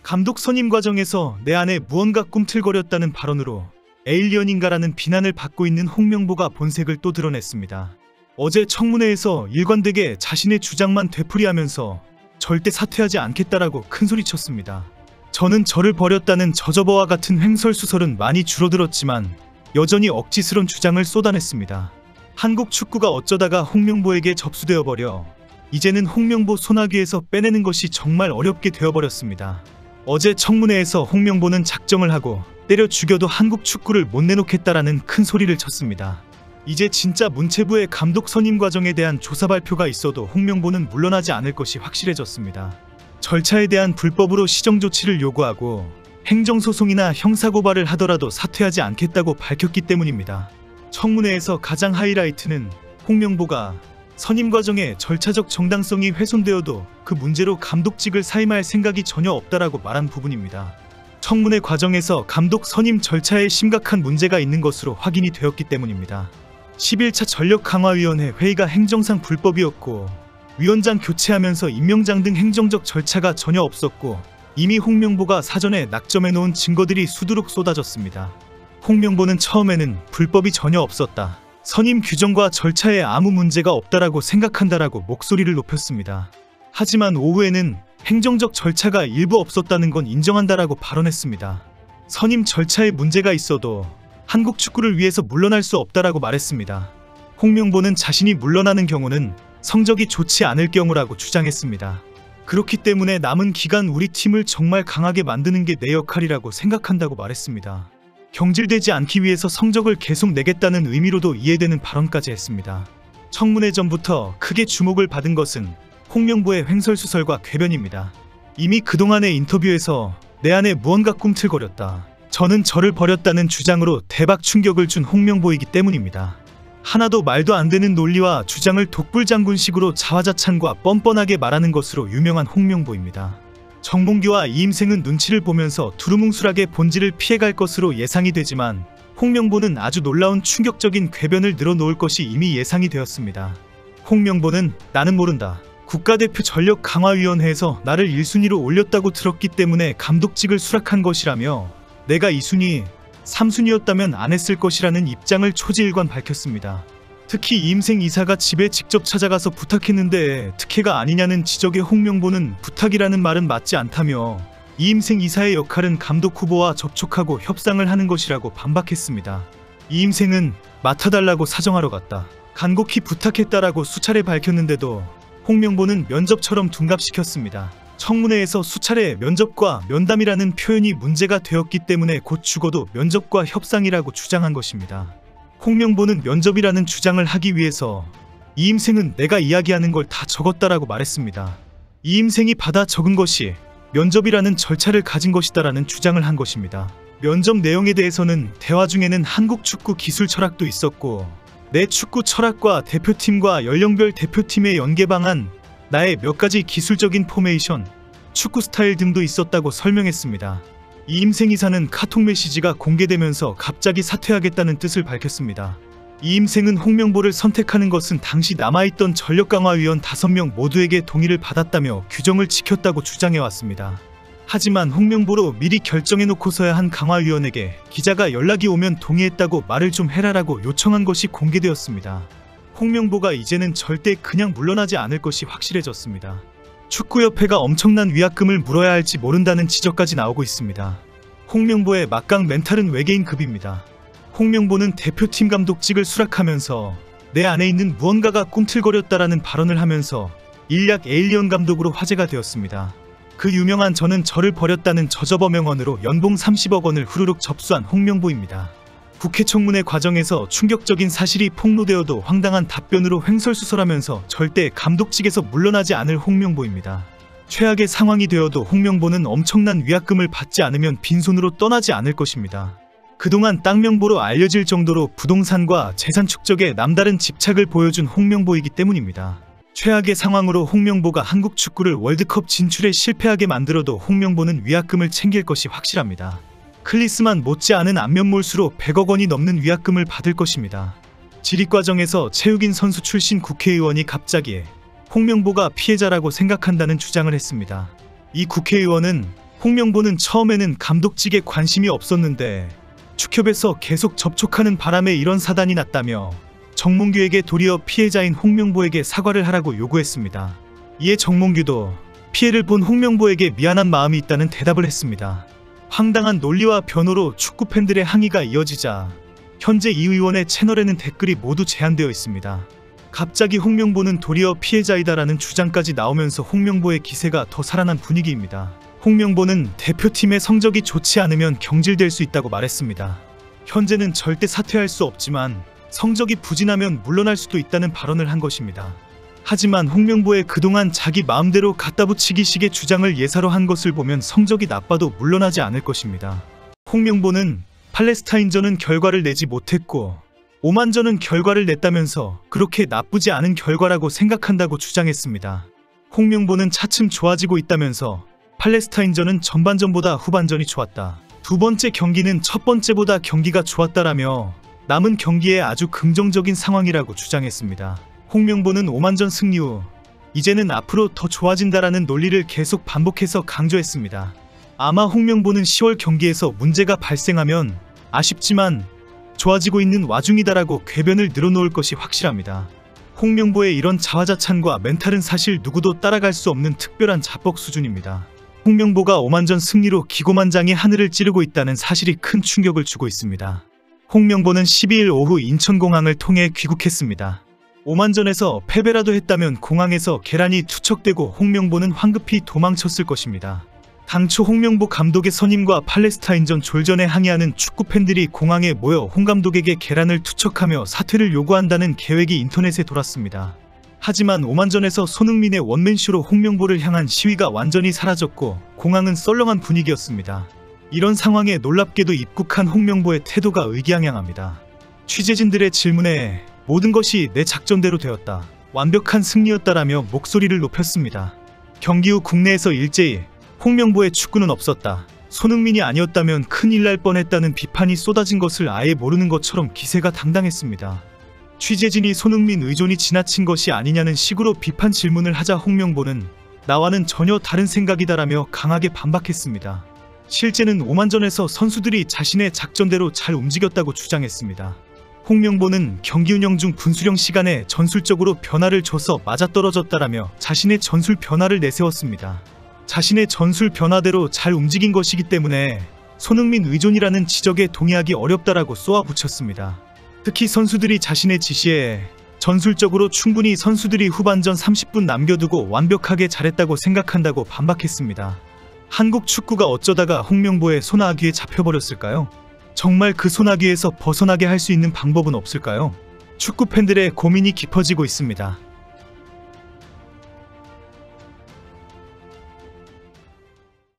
감독 선임 과정에서 내 안에 무언가 꿈틀거렸다는 발언으로 에일리언인가라는 비난을 받고 있는 홍명보가 본색을 또 드러냈습니다. 어제 청문회에서 일관되게 자신의 주장만 되풀이하면서 절대 사퇴하지 않겠다라고 큰소리쳤습니다. 저는 저를 버렸다는 저저버와 같은 횡설수설은 많이 줄어들었지만 여전히 억지스런 주장을 쏟아냈습니다. 한국 축구가 어쩌다가 홍명보에게 접수되어 버려 이제는 홍명보 소나기에서 빼내는 것이 정말 어렵게 되어버렸습니다. 어제 청문회에서 홍명보는 작정을 하고 때려 죽여도 한국 축구를 못 내놓겠다라는 큰 소리를 쳤습니다. 이제 진짜 문체부의 감독 선임 과정에 대한 조사 발표가 있어도 홍명보는 물러나지 않을 것이 확실해졌습니다. 절차에 대한 불법으로 시정조치를 요구하고 행정소송이나 형사고발을 하더라도 사퇴하지 않겠다고 밝혔기 때문입니다. 청문회에서 가장 하이라이트는 홍명보가 선임 과정에 절차적 정당성이 훼손되어도 그 문제로 감독직을 사임할 생각이 전혀 없다라고 말한 부분입니다. 청문회 과정에서 감독 선임 절차에 심각한 문제가 있는 것으로 확인이 되었기 때문입니다. 11차 전력강화위원회 회의가 행정상 불법이었고 위원장 교체하면서 임명장 등 행정적 절차가 전혀 없었고 이미 홍명보가 사전에 낙점해 놓은 증거들이 수두룩 쏟아졌습니다. 홍명보는 처음에는 불법이 전혀 없었다, 선임 규정과 절차에 아무 문제가 없다라고 생각한다라고 목소리를 높였습니다. 하지만 오후에는 행정적 절차가 일부 없었다는 건 인정한다라고 발언했습니다. 선임 절차에 문제가 있어도 한국 축구를 위해서 물러날 수 없다라고 말했습니다. 홍명보는 자신이 물러나는 경우는 성적이 좋지 않을 경우라고 주장했습니다. 그렇기 때문에 남은 기간 우리 팀을 정말 강하게 만드는 게 내 역할이라고 생각한다고 말했습니다. 경질되지 않기 위해서 성적을 계속 내겠다는 의미로도 이해되는 발언까지 했습니다. 청문회 전부터 크게 주목을 받은 것은 홍명보의 횡설수설과 궤변입니다. 이미 그동안의 인터뷰에서 내 안에 무언가 꿈틀거렸다, 저는 저를 버렸다는 주장으로 대박 충격을 준 홍명보이기 때문입니다. 하나도 말도 안 되는 논리와 주장을 독불장군식으로 자화자찬과 뻔뻔하게 말하는 것으로 유명한 홍명보입니다. 정봉규와 이임생은 눈치를 보면서 두루뭉술하게 본질을 피해갈 것으로 예상이 되지만 홍명보는 아주 놀라운 충격적인 궤변을 늘어놓을 것이 이미 예상이 되었습니다. 홍명보는 나는 모른다, 국가대표 전력강화위원회에서 나를 1순위로 올렸다고 들었기 때문에 감독직을 수락한 것이라며 내가 2순위, 3순위였다면 안 했을 것이라는 입장을 초지일관 밝혔습니다. 특히 이임생 이사가 집에 직접 찾아가서 부탁했는데 특혜가 아니냐는 지적에 홍명보는 부탁이라는 말은 맞지 않다며 이임생 이사의 역할은 감독 후보와 접촉하고 협상을 하는 것이라고 반박했습니다. 이임생은 맡아달라고 사정하러 갔다, 간곡히 부탁했다라고 수차례 밝혔는데도 홍명보는 면접처럼 둔갑시켰습니다. 청문회에서 수차례 면접과 면담이라는 표현이 문제가 되었기 때문에 곧 죽어도 면접과 협상이라고 주장한 것입니다. 홍명보는 면접이라는 주장을 하기 위해서 이임생은 내가 이야기하는 걸 다 적었다라고 말했습니다. 이임생이 받아 적은 것이 면접이라는 절차를 가진 것이다라는 주장을 한 것입니다. 면접 내용에 대해서는 대화 중에는 한국 축구 기술 철학도 있었고 내 축구 철학과 대표팀과 연령별 대표팀의 연계 방안, 나의 몇 가지 기술적인 포메이션, 축구 스타일 등도 있었다고 설명했습니다. 이임생 이사는 카톡 메시지가 공개되면서 갑자기 사퇴하겠다는 뜻을 밝혔습니다. 이임생은 홍명보를 선택하는 것은 당시 남아있던 전력강화위원 5명 모두에게 동의를 받았다며 규정을 지켰다고 주장해왔습니다. 하지만 홍명보로 미리 결정해놓고서야 한 강화위원에게 기자가 연락이 오면 동의했다고 말을 좀 해라라고 요청한 것이 공개되었습니다. 홍명보가 이제는 절대 그냥 물러나지 않을 것이 확실해졌습니다. 축구협회가 엄청난 위약금을 물어야 할지 모른다는 지적까지 나오고 있습니다. 홍명보의 막강 멘탈은 외계인급입니다. 홍명보는 대표팀 감독직을 수락하면서 내 안에 있는 무언가가 꿈틀거렸다라는 발언을 하면서 일약 에일리언 감독으로 화제가 되었습니다. 그 유명한 저는 저를 버렸다는 저저버 명언으로 연봉 30억 원을 후루룩 접수한 홍명보입니다. 국회 청문회 과정에서 충격적인 사실이 폭로되어도 황당한 답변으로 횡설수설하면서 절대 감독직에서 물러나지 않을 홍명보입니다. 최악의 상황이 되어도 홍명보는 엄청난 위약금을 받지 않으면 빈손으로 떠나지 않을 것입니다. 그동안 땅명보로 알려질 정도로 부동산과 재산 축적에 남다른 집착을 보여준 홍명보이기 때문입니다. 최악의 상황으로 홍명보가 한국 축구를 월드컵 진출에 실패하게 만들어도 홍명보는 위약금을 챙길 것이 확실합니다. 클리스만 못지않은 안면몰수로 100억 원이 넘는 위약금을 받을 것입니다. 질의 과정에서 최욱인 선수 출신 국회의원이 갑자기 홍명보가 피해자라고 생각한다는 주장을 했습니다. 이 국회의원은 홍명보는 처음에는 감독직에 관심이 없었는데 축협에서 계속 접촉하는 바람에 이런 사단이 났다며 정몽규에게 도리어 피해자인 홍명보에게 사과를 하라고 요구했습니다. 이에 정몽규도 피해를 본 홍명보에게 미안한 마음이 있다는 대답을 했습니다. 황당한 논리와 변호로 축구 팬들의 항의가 이어지자 현재 이 의원의 채널에는 댓글이 모두 제한되어 있습니다. 갑자기 홍명보는 도리어 피해자이다라는 주장까지 나오면서 홍명보의 기세가 더 살아난 분위기입니다. 홍명보는 대표팀의 성적이 좋지 않으면 경질될 수 있다고 말했습니다. 현재는 절대 사퇴할 수 없지만 성적이 부진하면 물러날 수도 있다는 발언을 한 것입니다. 하지만 홍명보의 그동안 자기 마음대로 갖다 붙이기식의 주장을 예사로 한 것을 보면 성적이 나빠도 물러나지 않을 것입니다. 홍명보는 팔레스타인전은 결과를 내지 못했고 오만전은 결과를 냈다면서 그렇게 나쁘지 않은 결과라고 생각한다고 주장했습니다. 홍명보는 차츰 좋아지고 있다면서 팔레스타인전은 전반전보다 후반전이 좋았다. 두 번째 경기는 첫 번째보다 경기가 좋았다라며 남은 경기에 아주 긍정적인 상황이라고 주장했습니다. 홍명보는 오만전 승리 후 이제는 앞으로 더 좋아진다라는 논리를 계속 반복해서 강조했습니다. 아마 홍명보는 10월 경기에서 문제가 발생하면 아쉽지만 좋아지고 있는 와중이다라고 궤변을 늘어놓을 것이 확실합니다. 홍명보의 이런 자화자찬과 멘탈은 사실 누구도 따라갈 수 없는 특별한 자뻑 수준입니다. 홍명보가 오만전 승리로 기고만장이 하늘을 찌르고 있다는 사실이 큰 충격을 주고 있습니다. 홍명보는 12일 오후 인천공항을 통해 귀국했습니다. 오만전에서 패배라도 했다면 공항에서 계란이 투척되고 홍명보는 황급히 도망쳤을 것입니다. 당초 홍명보 감독의 선임과 팔레스타인전 졸전에 항의하는 축구팬들이 공항에 모여 홍 감독에게 계란을 투척하며 사퇴를 요구한다는 계획이 인터넷에 돌았습니다. 하지만 오만전에서 손흥민의 원맨쇼로 홍명보를 향한 시위가 완전히 사라졌고 공항은 썰렁한 분위기였습니다. 이런 상황에 놀랍게도 입국한 홍명보의 태도가 의기양양합니다. 취재진들의 질문에 모든 것이 내 작전대로 되었다. 완벽한 승리였다라며 목소리를 높였습니다. 경기 후 국내에서 일제히 홍명보의 축구는 없었다. 손흥민이 아니었다면 큰일 날 뻔했다는 비판이 쏟아진 것을 아예 모르는 것처럼 기세가 당당했습니다. 취재진이 손흥민 의존이 지나친 것이 아니냐는 식으로 비판 질문을 하자 홍명보는 나와는 전혀 다른 생각이다라며 강하게 반박했습니다. 실제는 오만전에서 선수들이 자신의 작전대로 잘 움직였다고 주장했습니다. 홍명보는 경기 운영 중 분수령 시간에 전술적으로 변화를 줘서 맞아떨어졌다라며 자신의 전술 변화를 내세웠습니다. 자신의 전술 변화대로 잘 움직인 것이기 때문에 손흥민 의존이라는 지적에 동의하기 어렵다라고 쏘아붙였습니다. 특히 선수들이 자신의 지시에 전술적으로 충분히 선수들이 후반전 30분 남겨두고 완벽하게 잘했다고 생각한다고 반박했습니다. 한국 축구가 어쩌다가 홍명보의 소나기에 잡혀버렸을까요? 정말 그 소나기에서 벗어나게 할 수 있는 방법은 없을까요? 축구 팬들의 고민이 깊어지고 있습니다.